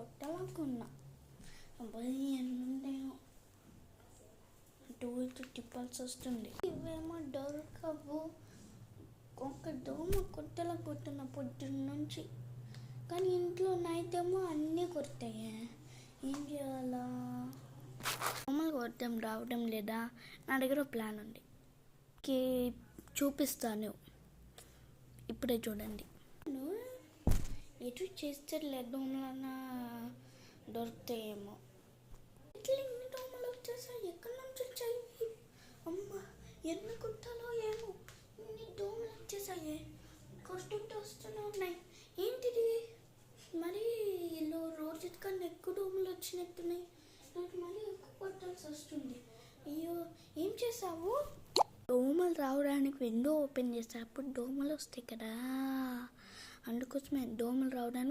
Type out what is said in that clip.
కొట్టాలనుకున్నా. అబ్బాయి ఎన్నుంటాయో అటు ఇటు తిప్పాల్సి వస్తుంది. ఇవేమో దొరకవు. ఒక దోమ కొట్టాలనుకుంటున్నా పొద్దున్న నుంచి, కానీ ఇంట్లో నైతేమో అన్నీ కొడతాయి. ఏం చేయాలా? దోమలు కొట్టడం రావడం లేదా? నా దగ్గర ప్లాన్ ఉంది, చూపిస్తాను. ఇప్పుడే చూడండి. ఎటు చేస్తే దోమలన్నా దొరుకుతాయేమో. ఇట్లా ఇన్ని దోమలు వచ్చేసాయి, ఎక్కడి నుంచి వచ్చాయి? అమ్మ, ఎన్ని కుట్టాలో ఏమో, ఇన్ని దోమలు వచ్చేసాయి, కొట్టుకుంటూ వస్తూనే ఉన్నాయి. ఏంటిది మరి? రోజు కన్నా ఎక్కువ దోమలు వచ్చినట్టున్నాయి. నాకు మళ్ళీ ఎక్కువ కొట్టాల్సి వస్తుంది. అయ్యో, ఏం చేసావు? దోమలు రావడానికి విండో ఓపెన్ చేస్తే అప్పుడు దోమలు వస్తాయి కదా, అందుకోసమే దోమలు రావడానికి